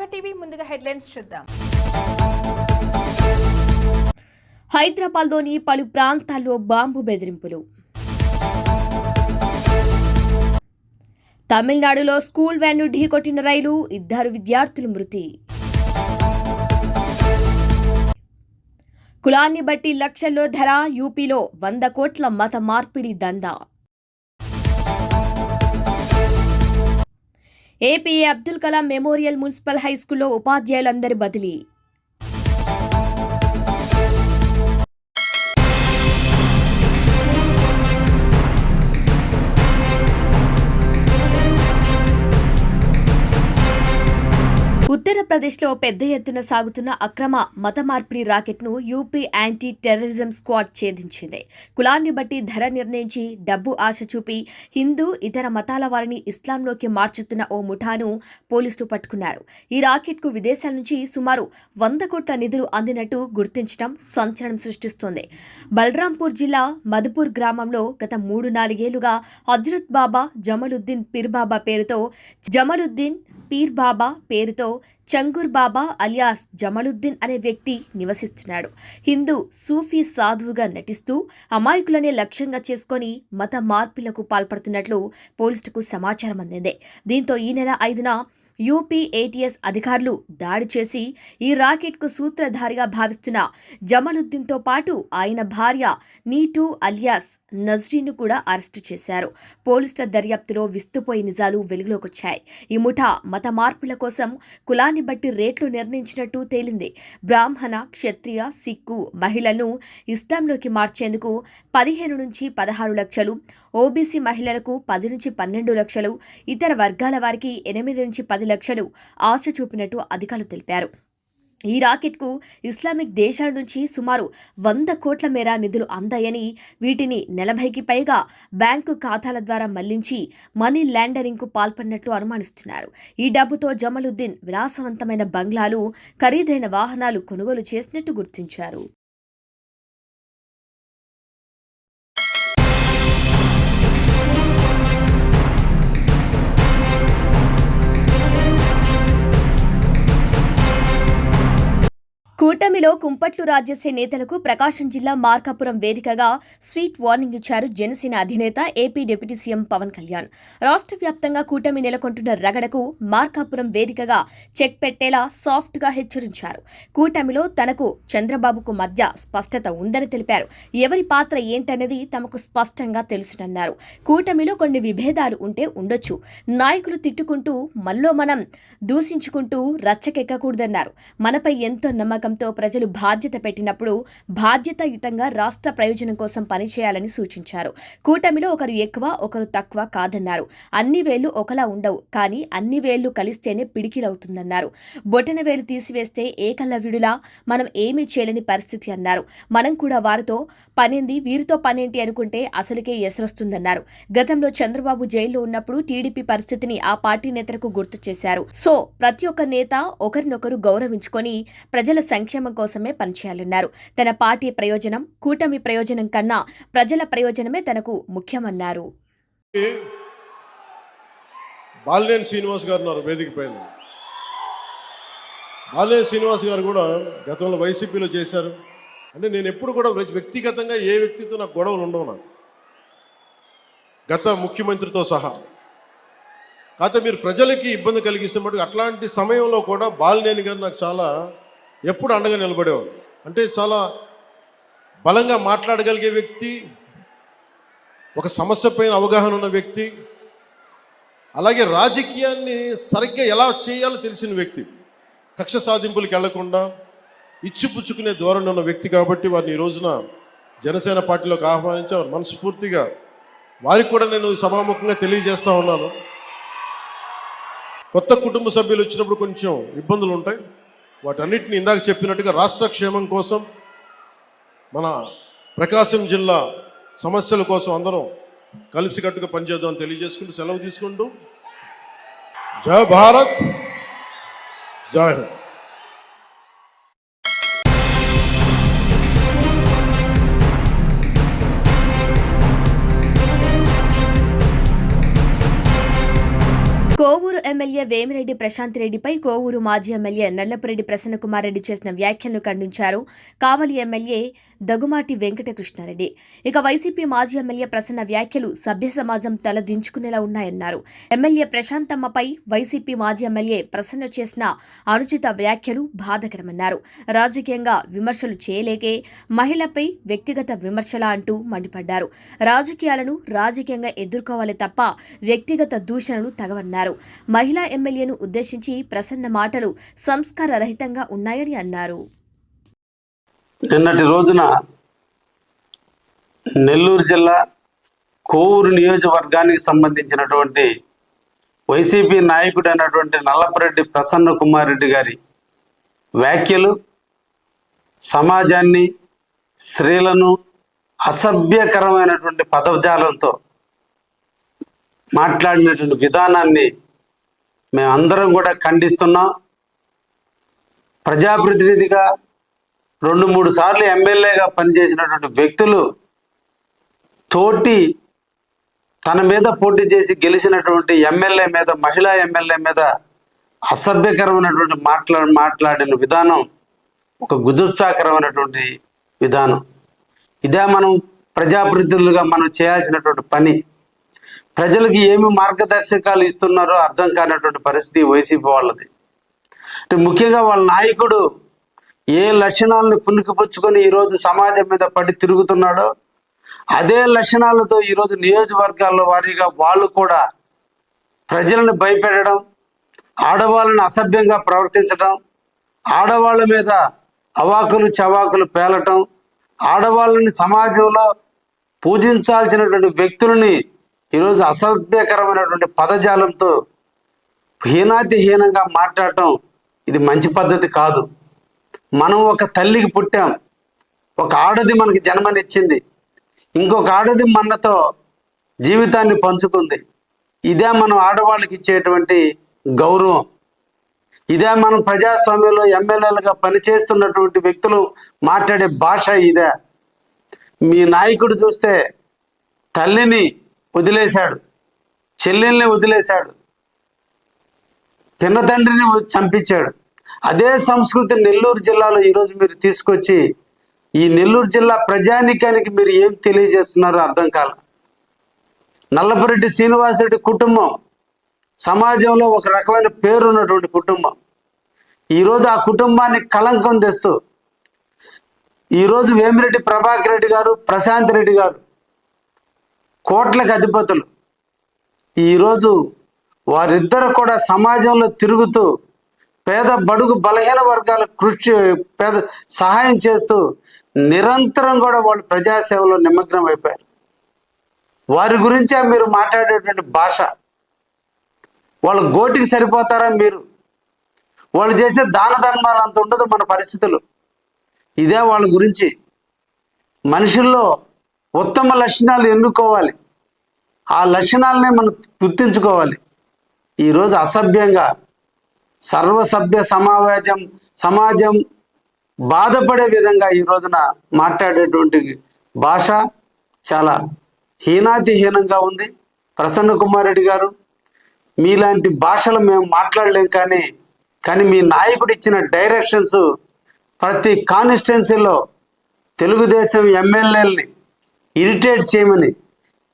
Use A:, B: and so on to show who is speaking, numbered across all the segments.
A: ప్రజా టీవీ ముందుగా హెడ్లైన్స్ చూద్దాం.
B: హైదరాబాద్లోని పలు ప్రాంతాల్లో బాంబు బెదిరింపులు. తమిళనాడులో స్కూల్ వ్యాన్ను ఢీకొట్టిన రైలు, 2 విద్యార్థులు మృతి. కులాన్ని బట్టి లక్షల్లో ధర, యూపీలో 100 కోట్ల మత మార్పిడి దందా. AP Abdul Kalam memorial municipal హైస్కూల్లో ఉపాధ్యాయులందరి బదిలీ. ఉత్తరప్రదేశ్లో పెద్ద ఎత్తున సాగుతున్న అక్రమ మత మార్పిడి రాకెట్ను యూపీ యాంటీ టెర్రరిజం స్క్వాడ్ ఛేదించింది. కులాన్ని బట్టి ధర నిర్ణయించి డబ్బు ఆశ చూపి హిందూ, ఇతర మతాల వారిని ఇస్లాంలోకి మార్చుతున్న ఓ ముఠాను పోలీసులు పట్టుకున్నారు. ఈ రాకెట్కు విదేశాల నుంచి సుమారు 100 కోట్ల నిధులు అందినట్టు గుర్తించడం సంచలనం సృష్టిస్తోంది. బల్రాంపూర్ జిల్లా మధుపూర్ గ్రామంలో గత 3-4 ఏళ్లుగా హజ్రత్ బాబా జమలుద్దీన్ పీర్ బాబా పేరుతో చంగూర్ బాబా అలియాస్ జమలుద్దీన్ అనే వ్యక్తి నివసిస్తున్నాడు. హిందూ సూఫీ సాధువుగా నటిస్తూ అమాయకులనే లక్ష్యంగా చేసుకుని మత మార్పులకు పాల్పడుతున్నట్లు పోలీసులకు సమాచారం అందింది. దీంతో ఈ నెల 5న యూపీ ఏటీఎస్ అధికారులు దాడి చేసి ఈ రాకెట్కు సూత్రధారిగా భావిస్తున్న జమలుద్దీన్తో పాటు ఆయన భార్య నీటు అలియాస్ నజ్రీన్ను కూడా అరెస్టు చేశారు. పోలీసుల దర్యాప్తులో విస్తుపోయే నిజాలు వెలుగులోకొచ్చాయి. ఈ ముఠా మత మార్పుల కోసం కులాన్ని బట్టి రేట్లు నిర్ణయించినట్టు తేలింది. బ్రాహ్మణ, క్షత్రియ, సిక్కు మహిళలను ఇస్లాంలోకి మార్చేందుకు 15 నుంచి 16 లక్షలు, ఓబీసీ మహిళలకు 10 నుంచి 12 లక్షలు, ఇతర వర్గాల వారికి 8 నుంచి 10 లక్షలు ఆశ చూపినట్టు అధికారులు తెలిపారు. ఈ రాకెట్కు ఇస్లామిక్ దేశాల నుంచి సుమారు 100 కోట్ల మేర నిధులు అందాయని, వీటిని 40కి పైగా బ్యాంకు ఖాతాల ద్వారా మళ్లించి మనీ లాండరింగ్కు పాల్పడినట్లు అనుమానిస్తున్నారు. ఈ డబ్బుతో జమలుద్దీన్ విలాసవంతమైన బంగ్లాలు, ఖరీదైన వాహనాలు కొనుగోలు చేసినట్టు గుర్తించారు. కూటమిలో కుంపట్లు రాజేసే నేతలకు ప్రకాశం జిల్లా మార్కాపురం వేదికగా స్వీట్ వార్నింగ్ ఇచ్చారు జనసేన అధినేత, AP deputy CM Pawan Kalyan. రాష్ట్ర వ్యాప్తంగా కూటమి నెలకొంటున్న రగడకు మార్కాపురం వేదికగా చెక్ పెట్టేలా సాఫ్ట్గా హెచ్చరించారు. కూటమిలో తనకు చంద్రబాబుకు మధ్య స్పష్టత ఉందని తెలిపారు. ఎవరి పాత్ర ఏంటనేది తమకు స్పష్టంగా తెలుసునన్నారు. కూటమిలో కొన్ని విభేదాలు ఉంటే ఉండొచ్చు, నాయకులు తిట్టుకుంటూ మనలో మనం దూషించుకుంటూ రచ్చకెక్కకూడదన్నారు. మనపై ఎంతో నమ్మకంతో ప్రజలు బాధ్యత పెట్టినప్పుడు బాధ్యతాయుతంగా రాష్ట్ర ప్రయోజనం కోసం పనిచేయాలని సూచించారు. కూటమిలో ఒకరు ఎక్కువ, ఒకరు తక్కువ కాదన్నారు. అన్ని వేళ్లు ఒకలా ఉండవు, కానీ అన్ని వేళ్లు కలిస్తేనే పిడికిలవుతుందన్నారు. బొటన వేలు తీసివేస్తే ఏకలవ్యుడిలా మనం ఏమీ చేయలేని పరిస్థితి అన్నారు. మనం కూడా వారితో పనేంది, వీరితో పనేంటి అనుకుంటే అసలుకే ఎసరొస్తుందన్నారు. గతంలో చంద్రబాబు జైల్లో ఉన్నప్పుడు టీడీపీ పరిస్థితిని ఆ పార్టీ నేతలకు గుర్తు చేశారు. సో ప్రతి ఒక్క నేత ఒకరినొకరు గౌరవించుకొని ప్రజల సంక్షేమం కోసమే పనిచేయాలన్నారు. తన పార్టీ ప్రయోజనం, కూటమి ప్రయోజనం కన్నా ప్రజల ప్రయోజనమే తనకు ముఖ్యమన్నారు.
C: బాలినేని శ్రీనివాస్ గారు ఉన్నారు వేదిక పైన. బాలినేని శ్రీనివాస్ గారు కూడా గతంలో వైసీపీలో చేశారు. అంటే నేను ఎప్పుడు కూడా వ్యక్తిగతంగా ఏ వ్యక్తితో నాకు గొడవలు ఉండవు, నాకు గత ముఖ్యమంత్రితో సహా. కాకపోతే మీరు ప్రజలకి ఇబ్బంది కలిగిస్తే మటుకు అట్లాంటి సమయంలో కూడా బాలినేని గారు నాకు చాలా ఎప్పుడు అండగా నిలబడేవాడు. అంటే చాలా బలంగా మాట్లాడగలిగే వ్యక్తి, ఒక సమస్య పైన అవగాహన ఉన్న వ్యక్తి, అలాగే రాజకీయాన్ని సరిగ్గా ఎలా చేయాలో తెలిసిన వ్యక్తి, కక్ష సాధింపులకు వెళ్లకుండా ఇచ్చిపుచ్చుకునే ధోరణి ఉన్న వ్యక్తి. కాబట్టి వారిని ఈ రోజున జనసేన పార్టీలోకి ఆహ్వానించి మనస్ఫూర్తిగా వారికి కూడా నేను సభాముఖంగా తెలియజేస్తా ఉన్నాను. కొత్త కుటుంబ సభ్యులు వచ్చినప్పుడు కొంచెం ఇబ్బందులు ఉంటాయి. వాటన్నిటిని ఇందాక చెప్పినట్టుగా రాష్ట్ర క్షేమం కోసం, మన ప్రకాశం జిల్లా సమస్యల కోసం అందరం కలిసికట్టుగా పనిచేద్దామని తెలియజేసుకుంటూ సెలవు తీసుకుంటూ జై భారత్, జై హింద్.
B: కోవూరు ఎమ్మెల్యే ఎమ్మెల్యే వేమిరెడ్డి ప్రశాంత్ రెడ్డిపై కోవూరు మాజీ ఎమ్మెల్యే నల్లపురెడ్డి ప్రసన్నకుమార్ రెడ్డి చేసిన వ్యాఖ్యలను ఖండించారు కావలి ఎమ్మెల్యే దగుమాటి వెంకటకృష్ణారెడ్డి. ఇక వైసీపీ మాజీ ఎమ్మెల్యే ప్రసన్న వ్యాఖ్యలు సభ్య సమాజం తల దించుకునేలా ఉన్నాయన్నారు. ఎమ్మెల్యే ప్రశాంతమ్మపై వైసీపీ మాజీ ఎమ్మెల్యే ప్రసన్న చేసిన అనుచిత వ్యాఖ్యలు బాధాకరమన్నారు. రాజకీయంగా విమర్శలు చేయలేకే మహిళపై వ్యక్తిగత విమర్శలా అంటూ మండిపడ్డారు. రాజకీయాలను రాజకీయంగా ఎదుర్కోవాలి తప్ప వ్యక్తిగత దూషణలు తగవన్నారు. మహిళా ఎమ్మెల్యేను ఉద్దేశించి ప్రసన్న మాటలు సంస్కార రహితంగా ఉన్నాయని అన్నారు.
D: నిన్నటి రోజున నెల్లూరు జిల్లా కోవూరు నియోజకవర్గానికి సంబంధించినటువంటి వైసీపీ నాయకుడు అయినటువంటి నల్లపురెడ్డి ప్రసన్న కుమార్ రెడ్డి గారి వ్యాఖ్యలు సమాజాన్ని, స్త్రీలను అసభ్యకరమైనటువంటి పదజాలంతో మాట్లాడినటువంటి విధానాన్ని మేమందరం కూడా ఖండిస్తున్నాం. ప్రజాప్రతినిధిగా 2-3 సార్లు ఎమ్మెల్యేగా పనిచేసినటువంటి వ్యక్తులు తన మీద పోటీ చేసి గెలిచినటువంటి ఎమ్మెల్యే మీద, మహిళా ఎమ్మెల్యే మీద అసభ్యకరమైనటువంటి మాట్లాడిన విధానం ఒక గుజుప్సాకరమైనటువంటి విధానం. ఇదే మనం ప్రజాప్రతినిధులుగా మనం చేయాల్సినటువంటి పని. ప్రజలకు ఏమి మార్గదర్శకాలు ఇస్తున్నారో అర్థం కానటువంటి పరిస్థితి వైసీపీ వాళ్ళది. అంటే ముఖ్యంగా వాళ్ళ నాయకుడు ఏ లక్షణాలను పుణికిపుచ్చుకొని ఈరోజు సమాజం మీద పడి తిరుగుతున్నాడో అదే లక్షణాలతో ఈరోజు నియోజకవర్గాల్లో వారీగా వాళ్ళు కూడా ప్రజలను భయపెట్టడం, ఆడవాళ్ళని అసభ్యంగా ప్రవర్తించడం, ఆడవాళ్ళ మీద అవాకులు చవాకులు పేలటం, ఆడవాళ్ళని సమాజంలో పూజించాల్సినటువంటి వ్యక్తులని ఈరోజు అసభ్యకరమైనటువంటి పదజాలంతో హీనాతిహీనంగా మాట్లాడటం ఇది మంచి పద్ధతి కాదు. మనం ఒక తల్లికి పుట్టాం, ఒక ఆడది మనకి జన్మనిచ్చింది, ఇంకొక ఆడది మనతో జీవితాన్ని పంచుకుంది. ఇదే మనం ఆడవాళ్ళకి ఇచ్చేటువంటి గౌరవం. ఇదే మనం ప్రజాస్వామ్యంలో ఎమ్మెల్యేలుగా పనిచేస్తున్నటువంటి వ్యక్తులు మాట్లాడే భాష ఇదే. మీ నాయకుడు చూస్తే తల్లిని వదిలేశాడు, చెల్లెల్ని వదిలేశాడు, పిన్న తండ్రిని చంపించాడు. అదే సంస్కృతి నెల్లూరు జిల్లాలో ఈరోజు మీరు తీసుకొచ్చి ఈ నెల్లూరు జిల్లా ప్రజానీకానికి మీరు ఏం తెలియజేస్తున్నారో అర్థం కాల. నల్లపురెడ్డి శ్రీనివాసరెడ్డి కుటుంబం సమాజంలో ఒక రకమైన పేరు ఉన్నటువంటి కుటుంబం. ఈరోజు ఆ కుటుంబాన్ని కళంకం తెస్తూ ఈరోజు వేమిరెడ్డి ప్రభాకర్ రెడ్డి గారు, ప్రశాంత్ రెడ్డి గారు కోట్లకు అధిపతులు. ఈరోజు వారిద్దరు కూడా సమాజంలో తిరుగుతూ పేద బడుగు బలహీన వర్గాల సహాయం చేస్తూ నిరంతరం కూడా వాళ్ళు ప్రజాసేవలో నిమగ్నం అయిపోయారు. వారి గురించే మీరు మాట్లాడేటువంటి భాష. వాళ్ళ గోటికి సరిపోతారా మీరు? వాళ్ళు చేసే దాన ధర్మాలు అంత ఉండదు మన పరిస్థితులు. ఇదే వాళ్ళ గురించి. మనుషుల్లో ఉత్తమ లక్షణాలు ఎన్నుకోవాలి, ఆ లక్షణాలనే మనం గుర్తించుకోవాలి. ఈరోజు అసభ్యంగా సర్వసభ్య సమాజం బాధపడే విధంగా ఈ రోజున మాట్లాడేటువంటి భాష చాలా హీనాతిహీనంగా ఉంది. ప్రసన్న కుమార్ రెడ్డి గారు, మీలాంటి భాషలు మేము మాట్లాడలేం, కానీ మీ నాయకుడు ఇచ్చిన డైరెక్షన్స్ ప్రతి కాన్స్టిట్యున్సీలో తెలుగుదేశం ఎమ్మెల్యేలని ఇరిటేట్ చేయమని,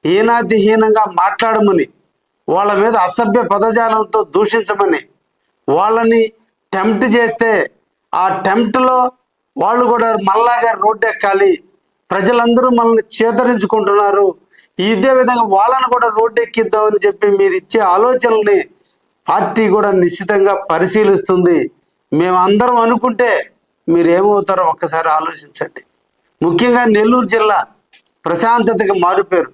D: హీనాతిహీనంగా మాట్లాడమని, వాళ్ళ మీద అసభ్య పదజాలంతో దూషించమని, వాళ్ళని టెంప్ట్ చేస్తే ఆ టెంప్ట్లో వాళ్ళు కూడా మళ్ళాగా రోడ్డు ఎక్కాలి, ప్రజలందరూ మనల్ని చేతరించుకుంటున్నారు, ఇదే విధంగా వాళ్ళని కూడా రోడ్డు ఎక్కిద్దామని చెప్పి మీరు ఇచ్చే ఆలోచనల్ని పార్టీ కూడా నిశ్చితంగా పరిశీలిస్తుంది. మేమందరం అనుకుంటే మీరు ఏమవుతారో ఒక్కసారి ఆలోచించండి. ముఖ్యంగా నెల్లూరు జిల్లా ప్రశాంతతకి మారుపేరు.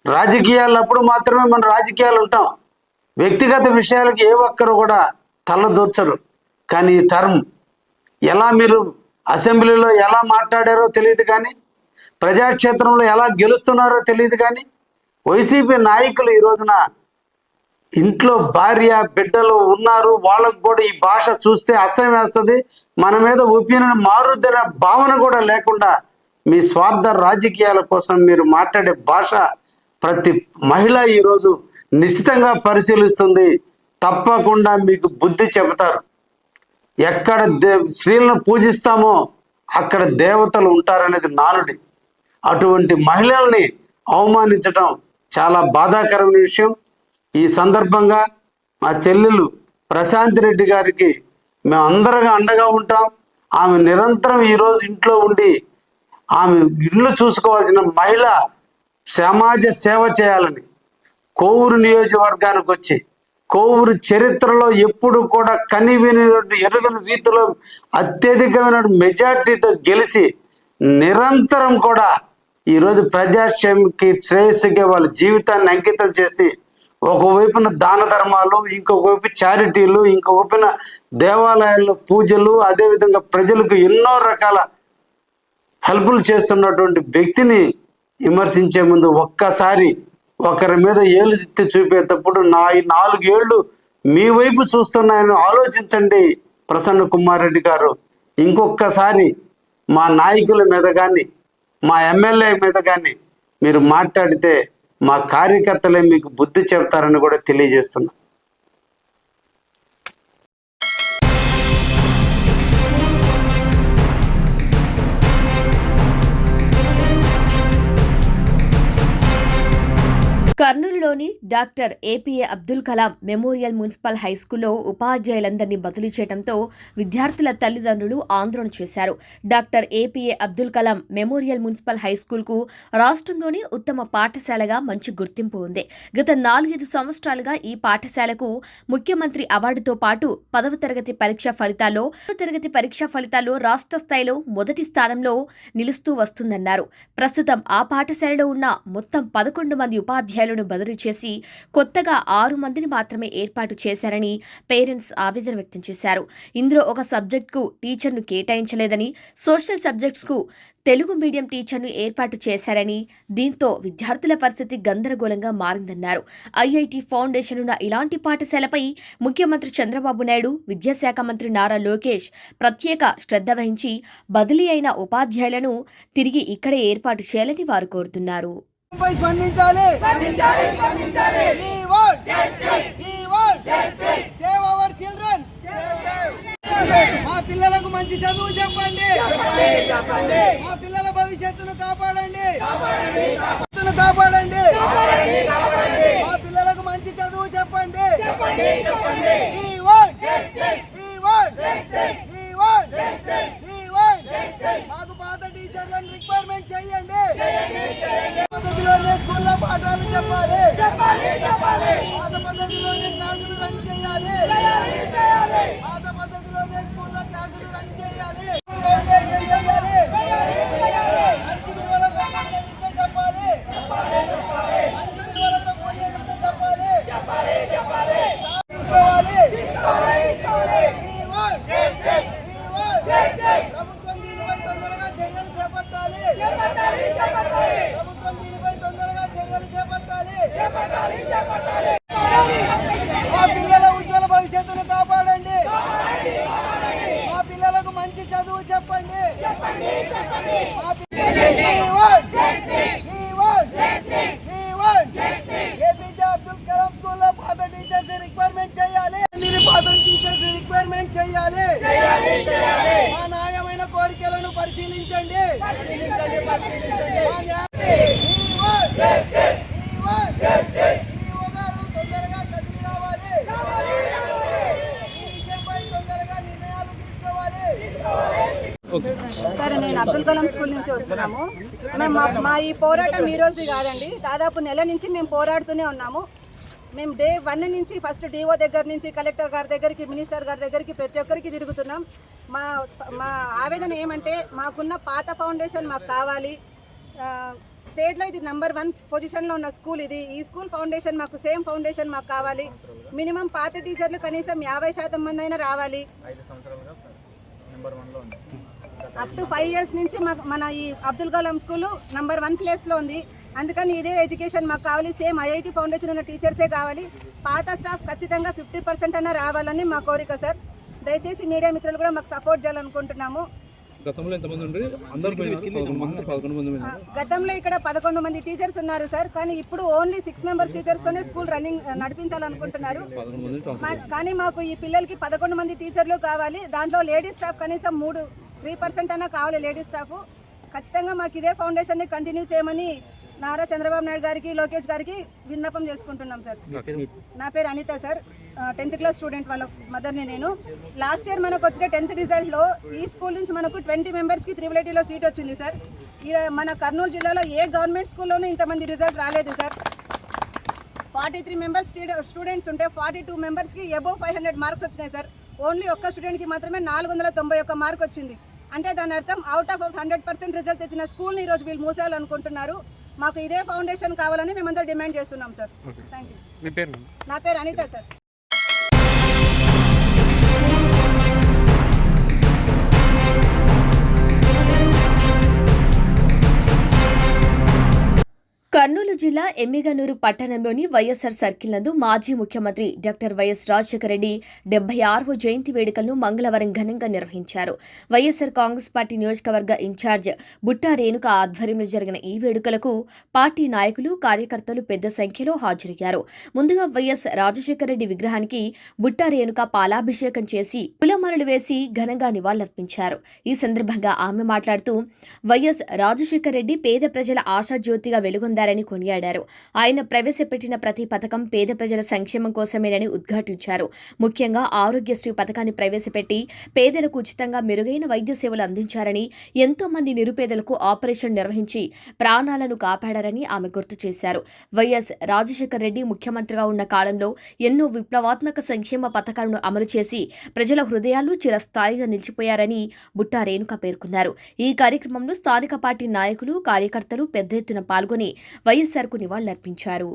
D: రాజకీయాలప్పుడు మాత్రమే మన రాజకీయాలు ఉంటాం, వ్యక్తిగత విషయాలకి ఏ ఒక్కరు కూడా తలదూర్చరు. కానీ ఈ టర్మ్ ఎలా మీరు అసెంబ్లీలో ఎలా మాట్లాడారో తెలియదు, కానీ ప్రజాక్షేత్రంలో ఎలా గెలుస్తున్నారో తెలియదు, కానీ వైసీపీ నాయకులు ఈ రోజున ఇంట్లో భార్య బిడ్డలు ఉన్నారు, వాళ్ళకు కూడా ఈ భాష చూస్తే అసహ్యం వేస్తుంది, మన మీద ఒపీనియన్ మారుద్దర భావన కూడా లేకుండా మీ స్వార్థ రాజకీయాల కోసం మీరు మాట్లాడే భాష ప్రతి మహిళ ఈరోజు నిశ్చితంగా పరిశీలిస్తుంది. తప్పకుండా మీకు బుద్ధి చెబుతారు. ఎక్కడ స్త్రీలను పూజిస్తామో అక్కడ దేవతలు ఉంటారనేది నానుడి. అటువంటి మహిళల్ని అవమానించడం చాలా బాధాకరమైన విషయం. ఈ సందర్భంగా మా చెల్లెలు ప్రశాంత్ రెడ్డి గారికి మేము అందరగా అండగా ఉంటాం. ఆమె నిరంతరం ఈరోజు ఇంట్లో ఉండి ఆమె ఇల్లు చూసుకోవాల్సిన మహిళ సమాజ సేవ చేయాలని కోవూరు నియోజకవర్గానికి వచ్చి కోవూరు చరిత్రలో ఎప్పుడు కూడా కనివిని ఎరుగని రీతిలో అత్యధికమైన మెజార్టీతో గెలిచి నిరంతరం కూడా ఈరోజు ప్రజాక్షేమకి శ్రేయస్సుకి వాళ్ళ జీవితాన్ని అంకితం చేసి ఒకవైపున దాన ధర్మాలు, ఇంకొక వైపు చారిటీలు, ఇంకొక వైపున దేవాలయాల్లో పూజలు, అదేవిధంగా ప్రజలకు ఎన్నో రకాల హెల్ప్లు చేస్తున్నటువంటి వ్యక్తిని విమర్శించే ముందు ఒక్కసారి ఒకరి మీద ఏళ్ళు ఎత్తి చూపేటప్పుడు నా ఈ 4 ఏళ్ళు మీ వైపు చూస్తున్నాయని ఆలోచించండి ప్రసన్న కుమార్ రెడ్డి గారు. ఇంకొకసారి మా నాయకుల మీద కానీ మా ఎమ్మెల్యే మీద కానీ మీరు మాట్లాడితే మా కార్యకర్తలే మీకు బుద్ధి చెప్తారని కూడా తెలియజేస్తున్నా.
B: కర్నూలులోని doctor APJ Abdul Kalam memorial municipal హైస్కూల్లో ఉపాధ్యాయులందరినీ బదిలీ చేయడంతో విద్యార్థుల తల్లిదండ్రులు ఆందోళన చేశారు. Doctor APJ Abdul Kalam memorial municipal హైస్కూల్కు రాష్ట్రంలోని ఉత్తమ పాఠశాలగా మంచి గుర్తింపు ఉంది. గత 4-5 సంవత్సరాలుగా ఈ పాఠశాలకు ముఖ్యమంత్రి అవార్డుతో పాటు 10వ తరగతి పరీక్షా ఫలితాల్లో రాష్ట్ర స్థాయిలో మొదటి స్థానంలో నిలుస్తూ వస్తుందన్నారు. ప్రస్తుతం ఆ పాఠశాలలో ఉన్న మొత్తం 11 మంది ఉపాధ్యాయులను బదిలీ చేసి కొత్తగా 6 మందిని మాత్రమే ఏర్పాటు చేశారని పేరెంట్స్ ఆవేదన వ్యక్తం చేశారు. ఇందులో ఒక సబ్జెక్టుకు టీచర్ను కేటాయించలేదని, సోషల్ సబ్జెక్ట్స్కు తెలుగు మీడియం టీచర్ను ఏర్పాటు చేశారని, దీంతో విద్యార్థుల పరిస్థితి గందరగోళంగా మారిందన్నారు. ఐఐటి ఫౌండేషన్ ఉన్న ఇలాంటి పాఠశాలపై ముఖ్యమంత్రి చంద్రబాబు నాయుడు, విద్యాశాఖ మంత్రి నారా లోకేష్ ప్రత్యేక శ్రద్ధ వహించి బదిలీ అయిన ఉపాధ్యాయులను తిరిగి ఇక్కడే ఏర్పాటు చేయాలని వారు కోరుతున్నారు.
E: స్పందించాలి. మా పిల్లలకు మంచి చదువు చెప్పండి. మా పిల్లల భవిష్యత్తును కాపాడండి. మా పిల్లలకు మంచి చదువు చెప్పండి. మాకు పాత టీచర్లను రిక్వైర్మెంట్ చేయండి. పద్ధతిలోనే స్కూల్లో పాఠాలు చెప్పాలి. పాత పద్ధతిలోనే క్లాసులు రన్ చేయాలి. పాత పద్ధతిలోనే స్కూల్లో క్లాసులు రన్ చేయాలి. ఫౌండేషన్ చేయాలి. మంచి విలువలతో కూడిన విద్య చెప్పాలి. మంచి విలువలతో కూడిన విద్య చెప్పాలి. తీసుకోవాలి. ప్రభుత్వం దీనిపై తొందరగా చర్యలు చేపట్టాలి. మా పిల్లల ఉజ్వల భవిష్యత్తును కాపాడండి. మా పిల్లలకు మంచి చదువు చెప్పండి. ఏపీజే అబ్దుల్ కలాం స్కూల్లో పాత టీచర్స్ రిక్వైర్మెంట్ చేయాలి. మా న్యాయమైన కోరికలను పరిశీలించండి. తొందరగా కదిలి రావాలి. ఈ విషయంపై తొందరగా నిర్ణయాలు తీసుకోవాలి.
F: సరే, నేను అబ్దుల్ కలాం స్కూల్ నుంచి వస్తున్నాము. మేము మా ఈ పోరాటం ఈ రోజు కాదండి, దాదాపు నెల నుంచి మేము పోరాడుతూనే ఉన్నాము. మేము డే 1 నుంచి ఫస్ట్ డిఓ దగ్గర నుంచి కలెక్టర్ గారి దగ్గరికి, మినిస్టర్ గారి దగ్గరికి ప్రతి ఒక్కరికి తిరుగుతున్నాం. మా ఆవేదన ఏమంటే మాకున్న పాత ఫౌండేషన్ మాకు కావాలి. స్టేట్లో ఇది నంబర్ 1 పొజిషన్లో ఉన్న స్కూల్ ఇది. ఈ స్కూల్ ఫౌండేషన్ మాకు సేమ్ ఫౌండేషన్ మాకు కావాలి. మినిమం పాత టీచర్లు కనీసం 50% మంది అయినా రావాలి. అప్ టు 5 years నుంచి మన ఈ అబ్దుల్ కలాం స్కూల్ నంబర్ 1 ప్లేస్లో ఉంది. అందుకని ఇదే ఎడ్యుకేషన్ మాకు కావాలి. సేమ్ ఐఐటి ఫౌండేషన్ ఉన్న టీచర్సే కావాలి. పాత స్టాఫ్ ఖచ్చితంగా 50% అన్నా రావాలని మా కోరిక సార్. దయచేసి మీడియా మిత్రులు కూడా మాకు సపోర్ట్ చేయాలనుకుంటున్నాము.
G: గతంలో ఎంతమంది ఉండే అందరూ 11 మంది
F: గతంలో ఇక్కడ 11 మంది టీచర్స్ ఉన్నారు సార్, కానీ ఇప్పుడు ఓన్లీ 6 మెంబర్స్ టీచర్స్ తోనే స్కూల్ రన్నింగ్ నడిపించాలనుకుంటున్నారు. కానీ మాకు ఈ పిల్లలకి 11 మంది టీచర్లు కావాలి. దాంట్లో లేడీస్ స్టాఫ్ కనీసం 3% అన్నా కావాలి. లేడీస్ స్టాఫ్ ఖచ్చితంగా మాకు ఇదే ఫౌండేషన్ని కంటిన్యూ చేయమని నారా చంద్రబాబు నాయుడు గారికి, లోకేష్ గారికి విన్నపం చేసుకుంటున్నాం సార్. నా పేరు Anitha sir, 10th class student వాళ్ళ మదర్ని నేను. లాస్ట్ ఇయర్ మనకు వచ్చిన 10th రిజల్ట్లో ఈ స్కూల్ నుంచి మనకు 20 మెంబర్స్కి 380లో సీట్ వచ్చింది సార్. మన కర్నూలు జిల్లాలో ఏ గవర్నమెంట్ స్కూల్లోనూ ఇంతమంది రిజల్ట్ రాలేదు సార్. 43 మెంబర్స్ స్టూడెంట్స్ ఉంటే 42 మెంబర్స్కి అబోవ్ 500 మార్క్స్ వచ్చినాయి సార్. ఓన్లీ ఒక్క స్టూడెంట్కి మాత్రమే 491 మార్క్ వచ్చింది. అంటే దాని అర్థం అవుట్ ఆఫ్ 100% రిజల్ట్ తెచ్చిన స్కూల్ని ఈరోజు వీళ్ళు మూసేయాలనుకుంటున్నారు. మాకు ఇదే ఫౌండేషన్ కావాలని మేమందరూ డిమాండ్ చేస్తున్నాం సార్. Thank you. నా పేరు అనిత సార్.
B: కర్నూలు జిల్లా ఎమ్మిగనూరు పట్టణంలోని వైఎస్సార్ సర్కిల్ నందు మాజీ ముఖ్యమంత్రి డాక్టర్ వైఎస్ రాజశేఖర రెడ్డి 76వ జయంతి వేడుకలను మంగళవారం ఘనంగా నిర్వహించారు. వైఎస్సార్ కాంగ్రెస్ పార్టీ నియోజకవర్గ ఇన్ఛార్జ్ బుట్టా రేణుక ఆధ్వర్యంలో జరిగిన ఈ వేడుకలకు పార్టీ నాయకులు, కార్యకర్తలు పెద్ద సంఖ్యలో హాజరయ్యారు. ముందుగా వైఎస్ రాజశేఖర రెడ్డి విగ్రహానికి బుట్టా రేణుక పాలాభిషేకం చేసి పూలమాలలు వేసి ఘనంగా నివాళులర్పించారు. ఈ సందర్భంగా ఆమె మాట్లాడుతూ వైఎస్ రాజశేఖర రెడ్డి పేద ప్రజల ఆశాజ్యోతిగా వెలుగొందారని కొనియాడారు. ఆయన ప్రవేశపెట్టిన ప్రతి పథకం పేద ప్రజల సంక్షేమం కోసమేనని ఉద్ఘాటించారు. ముఖ్యంగా ఆరోగ్యశ్రీ పథకాన్ని ప్రవేశపెట్టి పేదలకు ఉచితంగా మెరుగైన వైద్య సేవలు అందించారని, ఎంతో మంది నిరుపేదలకు ఆపరేషన్ నిర్వహించి ప్రాణాలను కాపాడారని ఆమె గుర్తు చేశారు. వైఎస్ రాజశేఖర రెడ్డి ముఖ్యమంత్రిగా ఉన్న కాలంలో ఎన్నో విప్లవాత్మక సంక్షేమ పథకాలను అమలు చేసి ప్రజల హృదయాల్లో చిరస్థాయిగా నిలిచిపోయారని బుట్టా రేణుక పేర్కొన్నారు. ఈ కార్యక్రమంలో స్థానిక పార్టీ నాయకులు, కార్యకర్తలు పెద్ద ఎత్తున పాల్గొని వైఎస్సార్కు నివాళులర్పించారు.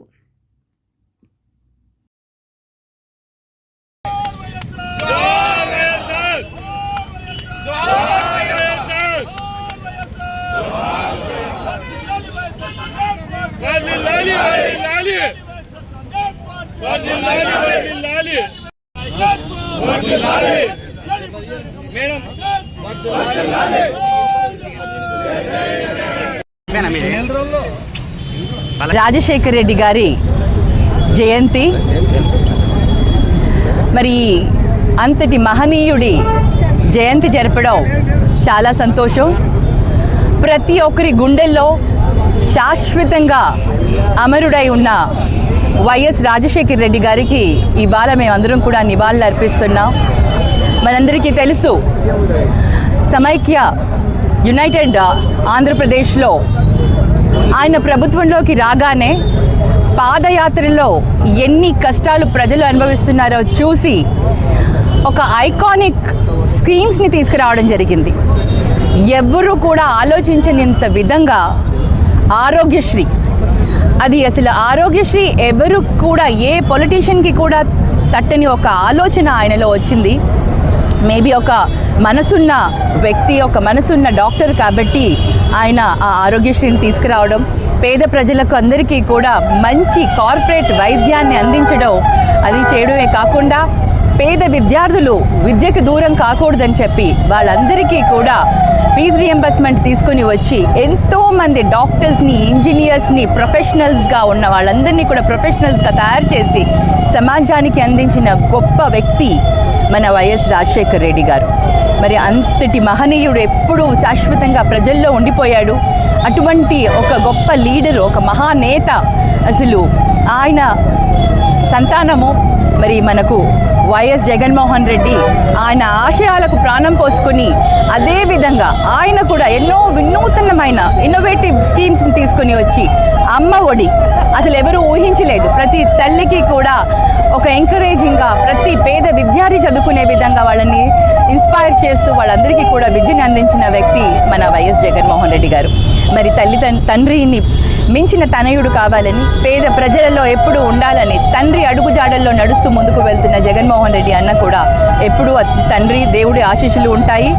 H: రాజశేఖర్ రెడ్డి గారి జయంతి, మరి అంతటి మహనీయుడి జయంతి జరపడం చాలా సంతోషం. ప్రతి ఒక్కరి గుండెల్లో శాశ్వతంగా అమరుడై ఉన్న వైఎస్ రాజశేఖర్ రెడ్డి గారికి ఇవాళ మేమందరం కూడా నివాళులు అర్పిస్తున్నాం. మనందరికీ తెలుసు, సమైక్య యునైటెడ్ ఆంధ్రప్రదేశ్లో ఆయన ప్రభుత్వంలోకి రాగానే పాదయాత్రలో ఎన్ని కష్టాలు ప్రజలు అనుభవిస్తున్నారో చూసి ఒక ఐకానిక్ స్కీమ్స్ని తీసుకురావడం జరిగింది. ఎవ్వరూ కూడా ఆలోచించనంత విధంగా ఆరోగ్యశ్రీ, అది అసలు ఆరోగ్యశ్రీ ఎవరు కూడా ఏ పొలిటీషియన్కి కూడా తట్టని ఒక ఆలోచన ఆయనలో వచ్చింది. మేబీ ఒక మనసున్న వ్యక్తి, ఒక మనసున్న డాక్టర్ కాబట్టి ఆయన ఆ ఆరోగ్యశ్రీని తీసుకురావడం, పేద ప్రజలకు అందరికీ కూడా మంచి కార్పొరేట్ వైద్యాన్ని అందించడం, అది చేయడమే కాకుండా పేద విద్యార్థులు విద్యకు దూరం కాకూడదని చెప్పి వాళ్ళందరికీ కూడా ఫీజు రియంబర్స్మెంట్ తీసుకుని వచ్చి ఎంతోమంది డాక్టర్స్ని, ఇంజనీర్స్ని, ప్రొఫెషనల్స్గా ఉన్న వాళ్ళందరినీ కూడా ప్రొఫెషనల్స్గా తయారు చేసి సమాజానికి అందించిన గొప్ప వ్యక్తి మన వైఎస్ రాజశేఖర్ రెడ్డి గారు. మరి అంతటి మహనీయుడు ఎప్పుడూ శాశ్వతంగా ప్రజల్లో ఉండిపోయాడు. అటువంటి ఒక గొప్ప లీడరు, ఒక మహానేత, అసలు ఆయన సంతానము మరి మనకు వైఎస్ జగన్మోహన్ రెడ్డి ఆయన ఆశయాలకు ప్రాణం పోసుకొని అదేవిధంగా ఆయన కూడా ఎన్నో వినూతనమైన ఇన్నోవేటివ్ స్కీమ్స్ని తీసుకొని వచ్చి అమ్మ ఒడి అసలు ఎవరు ఊహించలేదు. ప్రతి తల్లికి కూడా ఒక ఎంకరేజింగ్గా ప్రతి పేద విద్యార్థి చదువుకునే విధంగా వాళ్ళని ఇన్స్పైర్ చేస్తూ వాళ్ళందరికీ కూడా విద్యను అందించిన వ్యక్తి మన వైఎస్ జగన్మోహన్ రెడ్డి గారు. మరి తండ్రిని మించిన తనయుడు కావాలని, పేద ప్రజలలో ఎప్పుడూ ఉండాలని తండ్రి అడుగుజాడల్లో నడుస్తూ ముందుకు వెళ్తున్న జగన్మోహన్ రెడ్డి అన్న కూడా ఎప్పుడూ తండ్రి దేవుడి ఆశీస్సులు ఉంటాయి.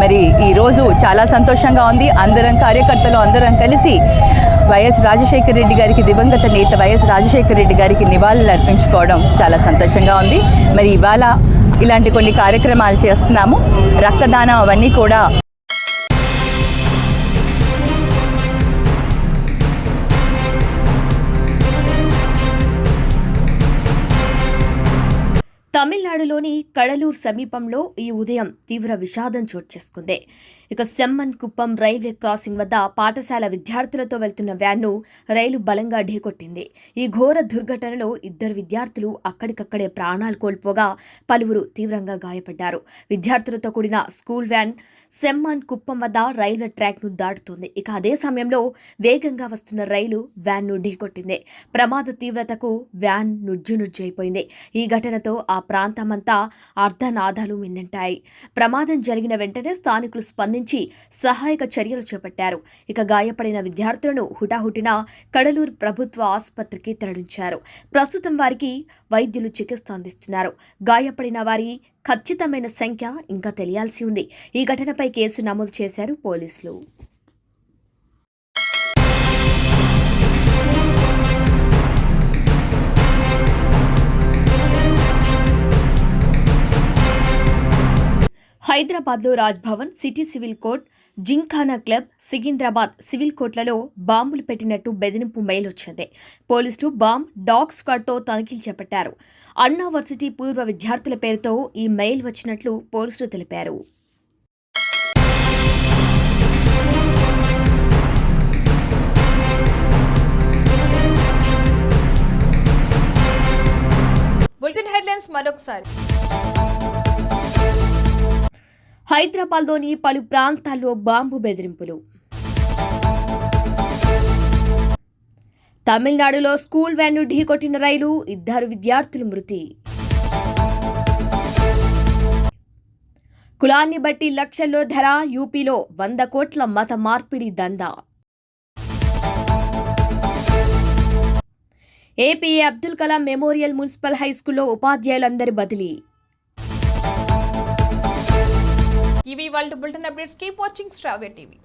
H: మరి ఈరోజు చాలా సంతోషంగా ఉంది. అందరం కార్యకర్తలు అందరం కలిసి వైఎస్ రాజశేఖర రెడ్డి గారికి, దివంగత నేత వైఎస్ రాజశేఖర రెడ్డి గారికి నివాళులు అర్పించుకోవడం చాలా సంతోషంగా ఉంది. మరి ఇవాళ ఇలాంటి కొన్ని కార్యక్రమాలు చేస్తున్నాము. రక్తదానం అవన్నీ కూడా
B: తమిళనాడులోని కడలూరు సమీపంలో ఈ ఉదయం తీవ్ర విషాదం చోటు చేసుకుంది. ఇక సెమ్మన్ కుప్పం రైల్వే క్రాసింగ్ వద్ద పాఠశాల విద్యార్థులతో వెళ్తున్న వ్యాన్ను రైలు బలంగా ఢీకొట్టింది. ఈ ఘోర దుర్ఘటనలో 2 విద్యార్థులు అక్కడికక్కడే ప్రాణాలు కోల్పోగా పలువురు తీవ్రంగా గాయపడ్డారు. విద్యార్థులతో కూడిన స్కూల్ వ్యాన్ సెమ్మన్ కుప్పం వద్ద రైల్వే ట్రాక్ను దాటుతోంది. ఇక అదే సమయంలో వేగంగా వస్తున్న రైలు వ్యాన్ను ఢీకొట్టింది. ప్రమాద తీవ్రతకు వ్యాన్ నుజ్జునుజ్జైపోయింది. ఈ ఘటనతో ఆ ప్రాంతమంతా అర్ధనాదాలు మిన్నంటాయి. ప్రమాదం జరిగిన వెంటనే స్థానికులు స్పందించి సహాయక చర్యలు చేపట్టారు. ఇక గాయపడిన విద్యార్థులను హుటాహుటిన కడలూరు ప్రభుత్వ ఆసుపత్రికి తరలించారు. ప్రస్తుతం వారికి వైద్యులు చికిత్స అందిస్తున్నారు. గాయపడిన వారి ఖచ్చితమైన సంఖ్య ఇంకా తెలియాల్సి ఉంది. ఈ ఘటనపై కేసు నమోదు చేశారు పోలీసులు. హైదరాబాద్లో Raj Bhavan, city civil court, Gymkhana club, Secunderabad civil కోర్టులలో బాంబులు పెట్టినట్టు బెదిరింపు మెయిల్ వచ్చింది. పోలీసులు బాంబ్ డాగ్ స్క్వాడ్తో తనిఖీలు చేపట్టారు. అన్నా వర్సిటీ పూర్వ విద్యార్థుల పేరుతో ఈ మెయిల్ వచ్చినట్లు పోలీసులు తెలిపారు.
A: బులెటిన్ హెడ్లైన్స్ మరొకసారి.
B: హైదరాబాద్లోని పలు ప్రాంతాల్లో బాంబు బెదిరింపులు. తమిళనాడులో స్కూల్ వ్యాన్ను ఢీకొట్టిన రైలు 2 విద్యార్థులు మృతి. కులాన్ని బట్టి లక్షల్లో ధర, యూపీలో 100 కోట్ల మత మార్పిడి దందా. AP Abdul Kalam memorial municipal హైస్కూల్లో ఉపాధ్యాయులందరి బదిలీ.
A: ఇవి వాళ్ళ బులెటిన్ అప్డేట్స్. కీప్ వాచింగ్ స్ట్రావే టీవీ.